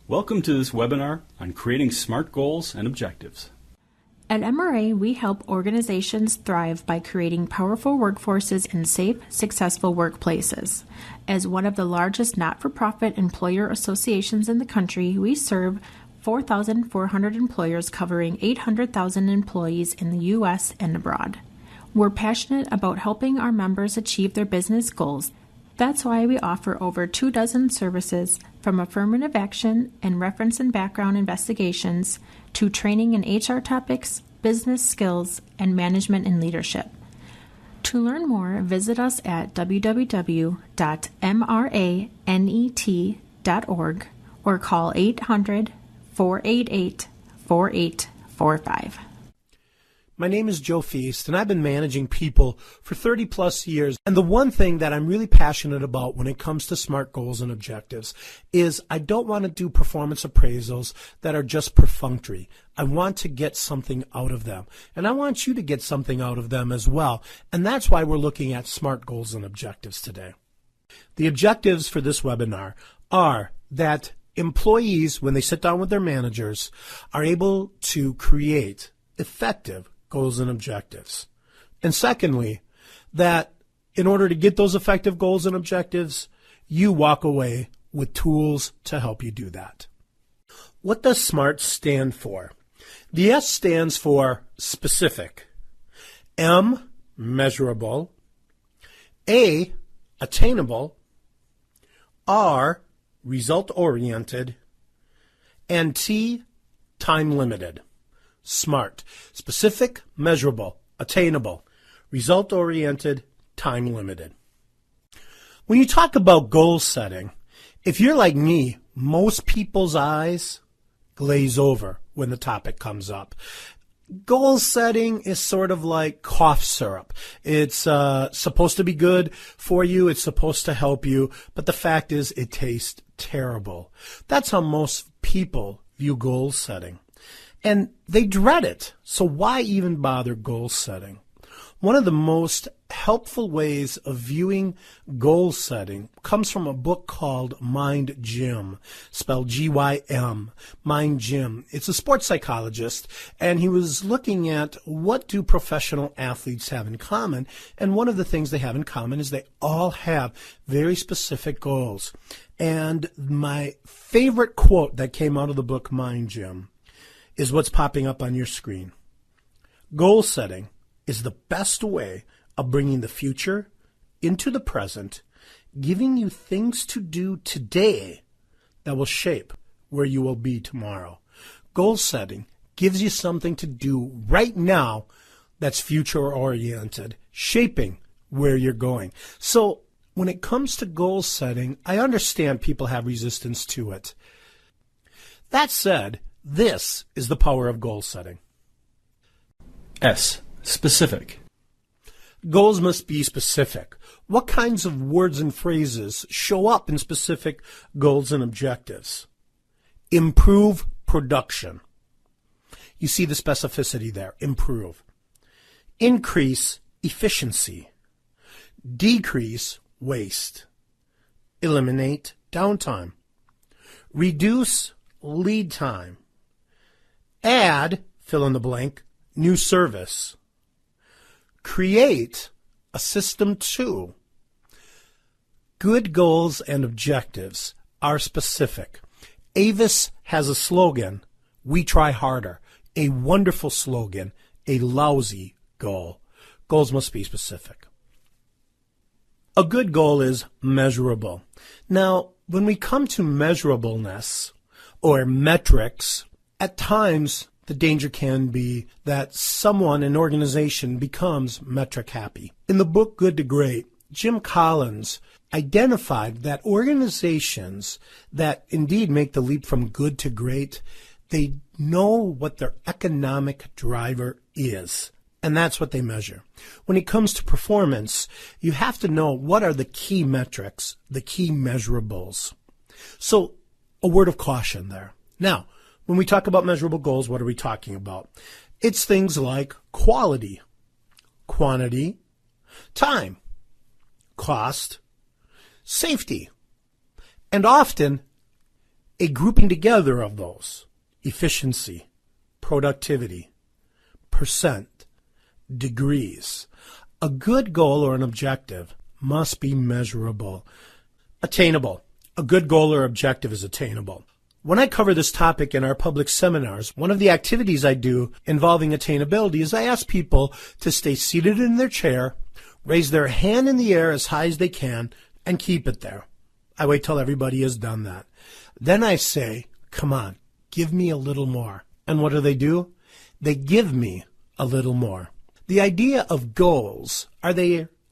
Welcome to this webinar on creating SMART goals and objectives. At MRA, we help organizations thrive by creating powerful workforces in safe, successful workplaces. As one of the largest not-for-profit employer associations in the country, we serve 4,400 employers covering 800,000 employees in the U.S. and abroad. We're passionate about helping our members achieve their business goals. That's why we offer over 24 services, from affirmative action and reference and background investigations to training in HR topics, business skills, and management and leadership. To learn more, visit us at www.mranet.org or call 800-488-4845. My name is Joe Feast, and I've been managing people for 30 plus years. And the one thing that I'm really passionate about when it comes to SMART goals and objectives is I don't want to do performance appraisals that are just perfunctory. I want to get something out of them. And I want you to get something out of them as well. And that's why we're looking at SMART goals and objectives today. The objectives for this webinar are that employees, when they sit down with their managers, are able to create effective goals and objectives. And secondly, that in order to get those effective goals and objectives, you walk away with tools to help you do that. What does SMART stand for? The S stands for specific, M, measurable, A, attainable, R, result-oriented, and T, time-limited. SMART, specific, measurable, attainable, result-oriented, time-limited. When you talk about goal setting, if you're like me, most people's eyes glaze over when the topic comes up. Goal setting is sort of like cough syrup. It's supposed to be good for you. It's supposed to help you. But the fact is it tastes terrible. That's how most people view goal setting. And they dread it. So why even bother goal setting? One of the most helpful ways of viewing goal setting comes from a book called Mind Gym, spelled G-Y-M, Mind Gym. It's a sports psychologist, and he was looking at what do professional athletes have in common. And one of the things they have in common is they all have very specific goals. And my favorite quote that came out of the book Mind Gym is what's popping up on your screen. Goal setting is the best way of bringing the future into the present, giving you things to do today that will shape where you will be tomorrow. Goal setting gives you something to do right now that's future-oriented, shaping where you're going. So when it comes to goal setting, I understand people have resistance to it. That said, this is the power of goal setting. S, specific. Goals must be specific. What kinds of words and phrases show up in specific goals and objectives? Improve production. You see the specificity there. Improve. Increase efficiency. Decrease waste. Eliminate downtime. Reduce lead time. Add, fill in the blank, new service. Create a system to. Good goals and objectives are specific. Avis has a slogan, we try harder. A wonderful slogan, a lousy goal. Goals must be specific. A good goal is measurable. Now, when we come to measurableness or metrics, at times, the danger can be that someone, an organization, becomes metric happy. In the book Good to Great, Jim Collins identified that organizations that indeed make the leap from good to great, they know what their economic driver is, and that's what they measure. When it comes to performance, you have to know what are the key metrics, the key measurables. So, a word of caution there. Now, when we talk about measurable goals, what are we talking about? It's things like quality, quantity, time, cost, safety, and often a grouping together of those: efficiency, productivity, percent, degrees. A good goal or an objective must be measurable, attainable. A good goal or objective is attainable. When I cover this topic in our public seminars, one of the activities I do involving attainability is I ask people to stay seated in their chair, raise their hand in the air as high as they can, and keep it there. I wait till everybody has done that. Then I say, come on, give me a little more. And what do? They give me a little more. The idea of goals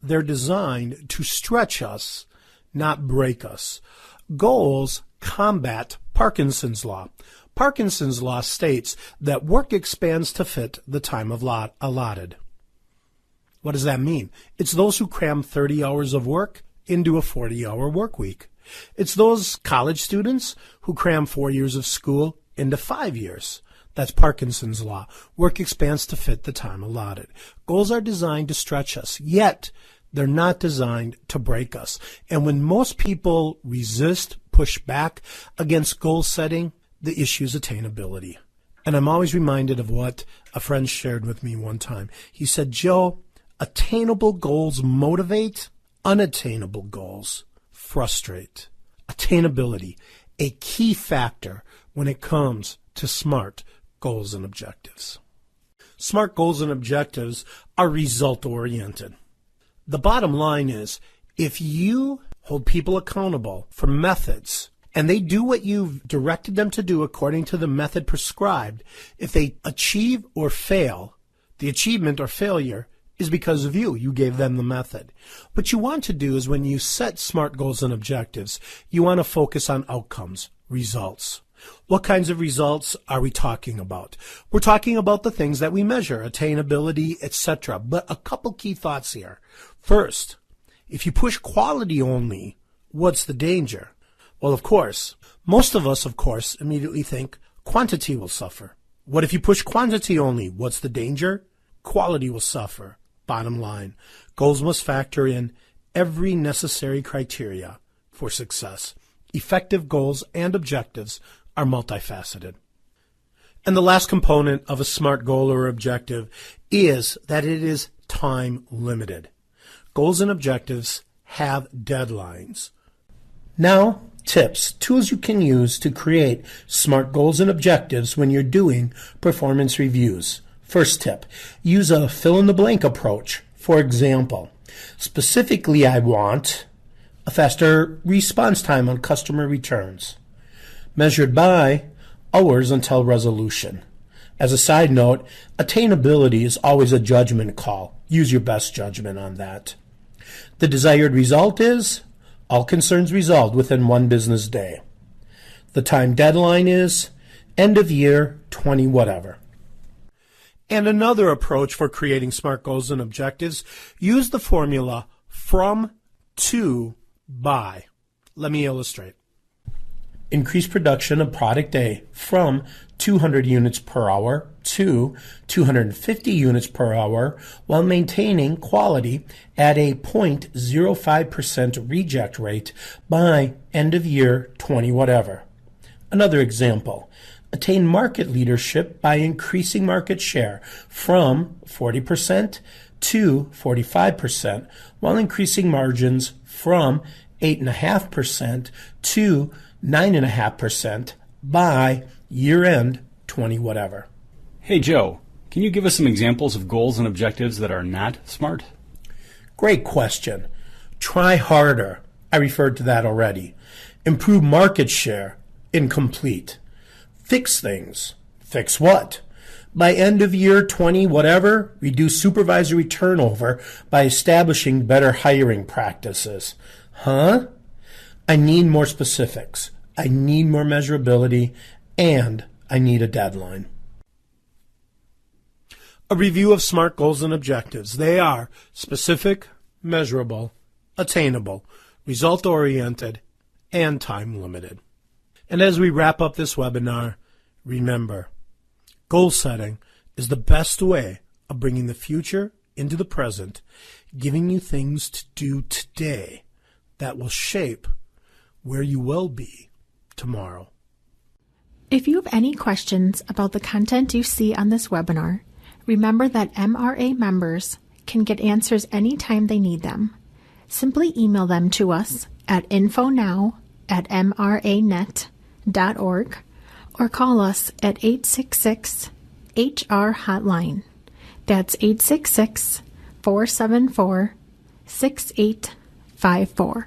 they're designed to stretch us, not break us. Goals combat Parkinson's law. Parkinson's law states that work expands to fit the time allotted. What does that mean? It's those who cram 30 hours of work into a 40-hour work week. It's those college students who cram 4 years of school into 5 years. That's Parkinson's law. Work expands to fit the time allotted. Goals are designed to stretch us, yet they're not designed to break us. And when most people resist, push back against goal setting, the issue is attainability. And I'm always reminded of what a friend shared with me one time. He said, Joe, attainable goals motivate, unattainable goals frustrate. Attainability, a key factor when it comes to SMART goals and objectives. SMART goals and objectives are result-oriented. The bottom line is, if you hold people accountable for methods and they do what you've directed them to do according to the method prescribed, if they achieve or fail, the achievement or failure is because of you. You gave them the method. What you want to do is when you set SMART goals and objectives, you want to focus on outcomes, results. What kinds of results are we talking about? We're talking about the things that we measure, attainability, etc. But a couple key thoughts here. First, if you push quality only, what's the danger? Well, of course, most of us, immediately think quantity will suffer. What if you push quantity only? What's the danger? Quality will suffer. Bottom line, goals must factor in every necessary criteria for success. Effective goals and objectives are multifaceted. And the last component of a SMART goal or objective is that it is time limited. Goals and objectives have deadlines. Now, tips, tools you can use to create SMART goals and objectives when you're doing performance reviews. First tip, use a fill-in-the-blank approach. For example, specifically I want a faster response time on customer returns, measured by hours until resolution. As a side note, attainability is always a judgment call. Use your best judgment on that. The desired result is all concerns resolved within 1 business day. The time deadline is end of year 20 whatever. And another approach for creating SMART goals and objectives, use the formula from, to, by. Let me illustrate. Increase production of product A from 200 units per hour to 250 units per hour while maintaining quality at a 0.05% reject rate by end of year 20 whatever. Another example. Attain market leadership by increasing market share from 40% to 45% while increasing margins from 8.5% to 9.5% by year-end 20 whatever. Hey Joe, can you give us some examples of goals and objectives that are not SMART? Great question. Try harder. I referred to that already. Improve market share. Incomplete. Fix things. Fix what? By end of year 20 whatever, reduce supervisory turnover by establishing better hiring practices. Huh? I need more specifics. I need more measurability, and I need a deadline. A review of SMART goals and objectives. They are specific, measurable, attainable, result-oriented, and time-limited. And as we wrap up this webinar, remember, goal setting is the best way of bringing the future into the present, giving you things to do today that will shape where you will be tomorrow. If you have any questions about the content you see on this webinar, remember that MRA members can get answers anytime they need them. Simply email them to us at infonow@mranet.org or call us at 866-HR-HOTLINE. That's 866-474-6854.